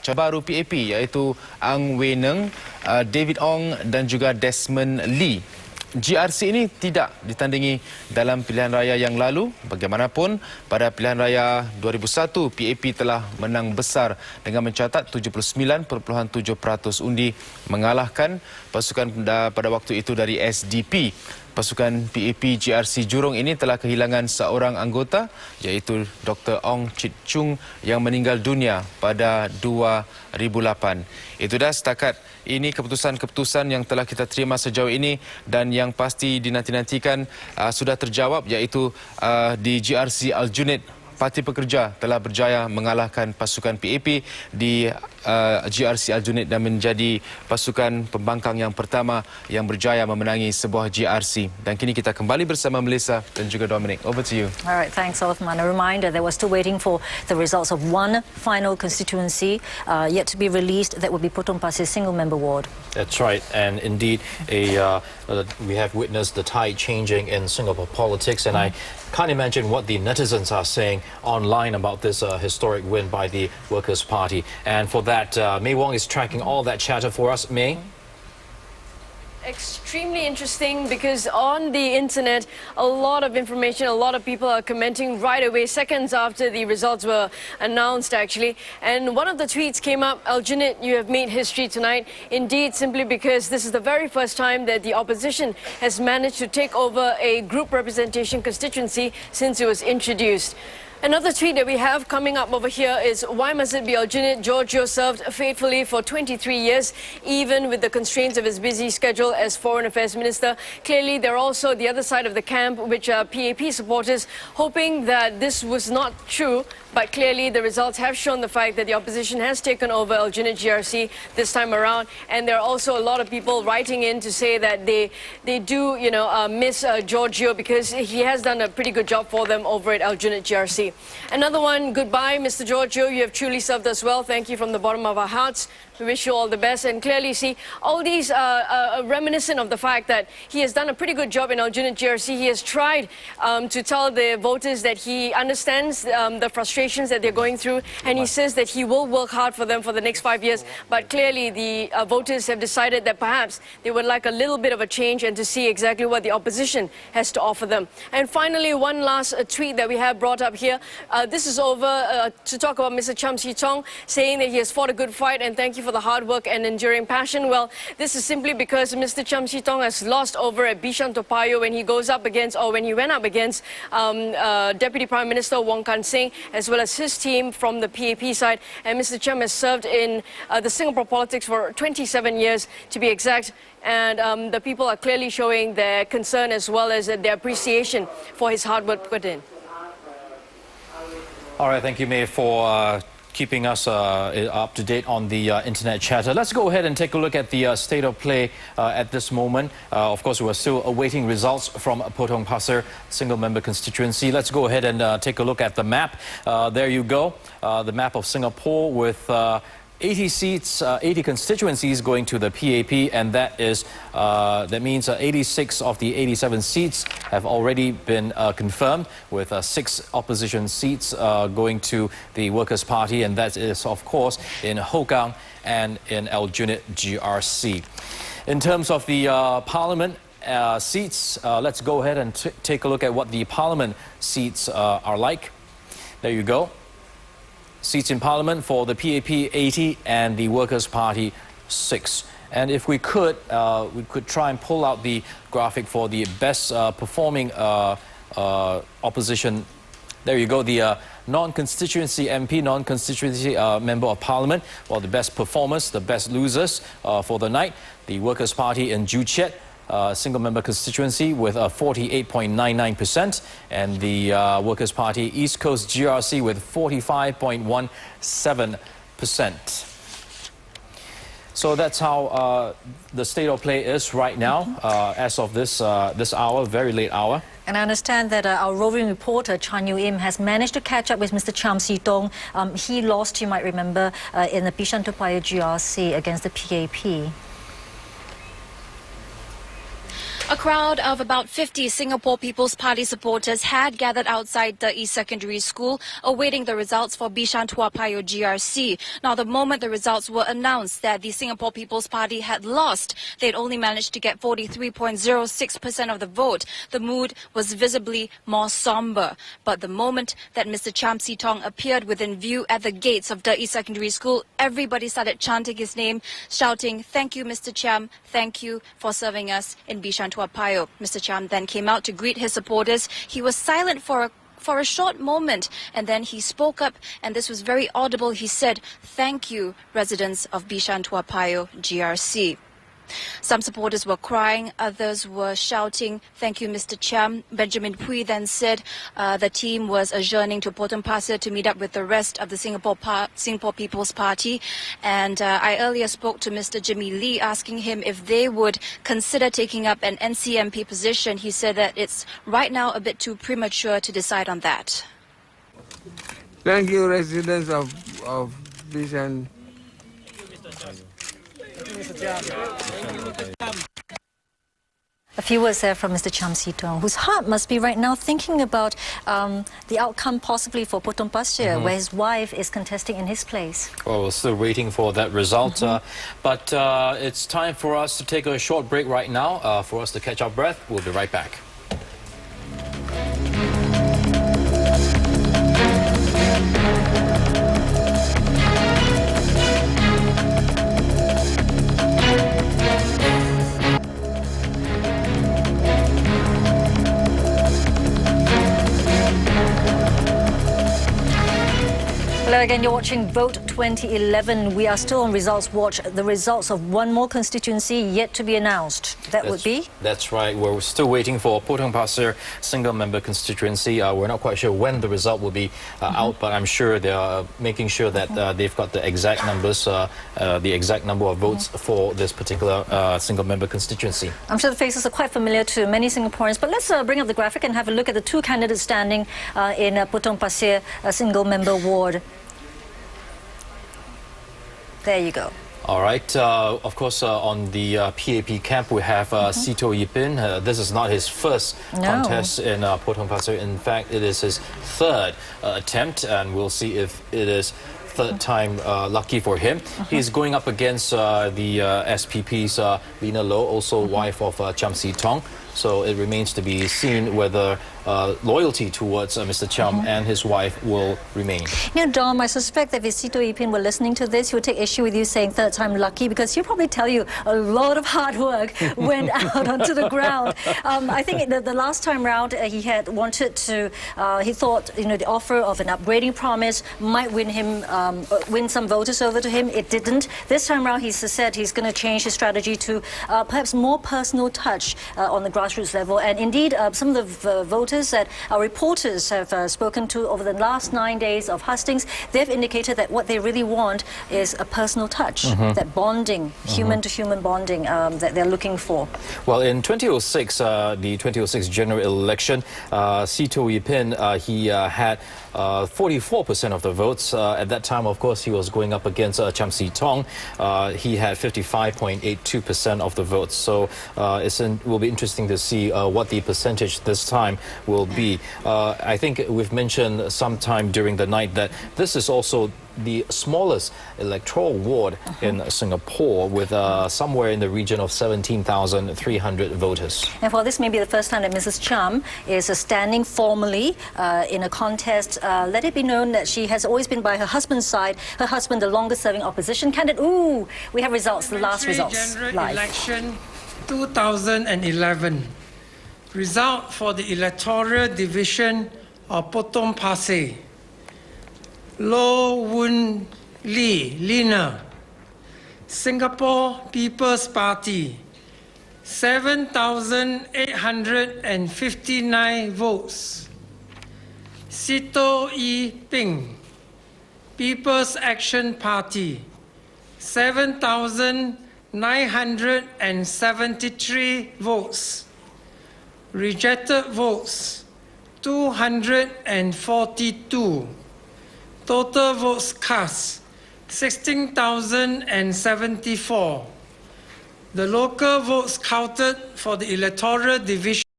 cabaru PAP iaitu Ang Wei Neng, David Ong dan juga Desmond Lee. GRC ini tidak ditandingi dalam pilihan raya yang lalu. Bagaimanapun, pada pilihan raya 2001, PAP telah menang besar dengan mencatat 79.7% undi mengalahkan pasukan pada waktu itu dari SDP. Pasukan PAP GRC Jurong ini telah kehilangan seorang anggota iaitu Dr. Ong Chit Chung yang meninggal dunia pada 2008. Itu dah setakat ini keputusan-keputusan yang telah kita terima sejauh ini dan yang pasti dinanti-nantikan sudah terjawab iaitu di GRC Aljunied. Parti Pekerja telah berjaya mengalahkan pasukan PAP di GRC Aljunied dan menjadi pasukan pembangkang yang pertama yang berjaya memenangi sebuah GRC. Dan kini kita kembali bersama Melissa dan juga Dominic. Over to you. All right, thanks, Othman. A reminder that we're still waiting for the results of one final constituency yet to be released that will be Potong Pasir single-member ward. That's right, and indeed, we have witnessed the tide changing in Singapore politics, and I can't imagine what the netizens are saying online about this historic win by the Workers' Party. And for that, May Wong is tracking all that chatter for us. May? Extremely interesting because on the internet, a lot of information, a lot of people are commenting right away, seconds after the results were announced actually. And one of the tweets came up, Aljunied, you have made history tonight. Indeed, simply because this is the very first time that the opposition has managed to take over a group representation constituency since it was introduced. Another tweet that we have coming up over here is, why must it be Aljunied? Giorgio served faithfully for 23 years, even with the constraints of his busy schedule as Foreign Affairs Minister. Clearly, they're also the other side of the camp, which are PAP supporters, hoping that this was not true. But clearly, the results have shown the fact that the opposition has taken over Aljunied GRC this time around. And there are also a lot of people writing in to say that they do, miss Giorgio because he has done a pretty good job for them over at Aljunied GRC. Another one, goodbye, Mr. Giorgio. You have truly served us well. Thank you from the bottom of our hearts. We wish you all the best. And clearly, see, all these are reminiscent of the fact that he has done a pretty good job in Aljunied GRC. He has tried to tell the voters that he understands the frustrations that they're going through, and he says that he will work hard for them for the next 5 years. But clearly, the voters have decided that perhaps they would like a little bit of a change and to see exactly what the opposition has to offer them. And finally, one last tweet that we have brought up here. This is over to talk about Mr. Cham Si Tong, saying that he has fought a good fight and thank you for the hard work and enduring passion. Well, this is simply because Mr. Cham Si Tong has lost over at Bishan Toa Payoh when he goes up against, or when he went up against Deputy Prime Minister Wong Kan Seng, as well as his team from the PAP side. And Mr. Cham has served in the Singapore politics for 27 years to be exact. And the people are clearly showing their concern as well as their appreciation for his hard work put in. All right, thank you, May, for keeping us up to date on the internet chatter. Let's go ahead and take a look at the state of play at this moment. Of course, we're still awaiting results from Potong Pasir single-member constituency. Let's go ahead and take a look at the map. There you go, the map of Singapore with 80 seats, 80 constituencies going to the PAP, and that means 86 of the 87 seats have already been confirmed, with 6 opposition seats going to the Workers' Party, and that is, of course, in Hougang and in Aljunied GRC. In terms of the Parliament seats, let's go ahead and take a look at what the Parliament seats are like. There you go. Seats in Parliament for the PAP 80 and the Workers' Party 6. And if we could try and pull out the graphic for the best performing opposition. There you go, the non-constituency MP, non-constituency Member of Parliament. Well, the best performers, the best losers for the night. The Workers' Party in Joo Chiat, single-member constituency with 48.99%, and the Workers' Party East Coast GRC with 45.17%. So that's how the state of play is right now, as of this hour, very late hour. And I understand that our roving reporter, Chan Yu Im, has managed to catch up with Mr. Cham Si Tong. He lost, you might remember, in the Bishan Toa Payoh GRC against the PAP. A crowd of about 50 Singapore People's Party supporters had gathered outside the East Secondary School awaiting the results for Bishan Toa Payoh GRC. Now, the moment the results were announced that the Singapore People's Party had lost, they'd only managed to get 43.06% of the vote. The mood was visibly more somber. But the moment that Mr. Cham Si Tong appeared within view at the gates of the East Secondary School, everybody started chanting his name, shouting, "Thank you, Mr. Cham. Thank you for serving us in Bishan Toa Payoh." Mr. Cham then came out to greet his supporters. He was silent for a short moment, and then he spoke up, and this was very audible. He said, "Thank you, residents of Bishan Toa Payoh GRC." Some supporters were crying, others were shouting, "Thank you, Mr. Cham." Benjamin Pui then said the team was adjourning to Potong Pasir to meet up with the rest of the Singapore People's Party. And I earlier spoke to Mr. Jimmy Lee, asking him if they would consider taking up an NCMP position. He said that it's right now a bit too premature to decide on that. Thank you, residents of Bishan. A few words there from Mr. Cham Si Tong, whose heart must be right now thinking about the outcome possibly for Potong Pasir, where his wife is contesting in his place. Well, we're still waiting for that result. But it's time for us to take a short break right now. For us to catch our breath, we'll be right back. Hello again, you're watching Vote 2011. We are still on Results Watch. The results of one more constituency yet to be announced. Would be? That's right. We're still waiting for Potong Pasir single-member constituency. We're not quite sure when the result will be out, but I'm sure they are making sure that they've got the exact numbers, the exact number of votes for this particular single-member constituency. I'm sure the faces are quite familiar to many Singaporeans, but let's bring up the graphic and have a look at the two candidates standing in Potong Pasir, a single-member ward. There you go. All right. Of course, on the PAP camp, we have Sitoh Yee Pin. This is not his first contest in Potong Pasir. In fact, it is his third attempt, and we'll see if it is third time lucky for him. He's going up against the SPP's Lina Low, also wife of Cham Si Tong. So it remains to be seen whether loyalty towards Mr. Cham and his wife will remain. You know, Dom, I suspect that if Sitoh Yee Pin were listening to this, he would take issue with you saying third time lucky, because he'll probably tell you a lot of hard work went out onto the ground. I think the last time round he had wanted to, he thought, you know, the offer of an upgrading promise might win him, win some voters over to him. It didn't. This time round, he said he's going to change his strategy to perhaps more personal touch on the grassroots level. And indeed, some of the voters that our reporters have spoken to over the last 9 days of hustings, they've indicated that what they really want is a personal touch, that bonding, human-to-human bonding that they're looking for. Well, in 2006, the 2006 general election, Sitoh Yee Pin, he had 44% of the votes. At that time, of course, he was going up against Cham Si Tong. He had 55.82% of the votes. So it will be interesting to see what the percentage this time will be. I think we've mentioned sometime during the night that this is also the smallest electoral ward in Singapore, with somewhere in the region of 17,300 voters. And while this may be the first time that Mrs. Cham is standing formally in a contest, let it be known that she has always been by her husband's side. Her husband, the longest-serving opposition candidate. Ooh, we have results, the last results. General live. Election 2011. Result for the electoral division of Potong Pasir. Loh Woon Lee, Lina, Singapore People's Party, 7,859 votes. Sitoh Yee Pin, People's Action Party, 7,973 votes. Rejected votes, 242. Total votes cast, 16,074. The local votes counted for the electoral division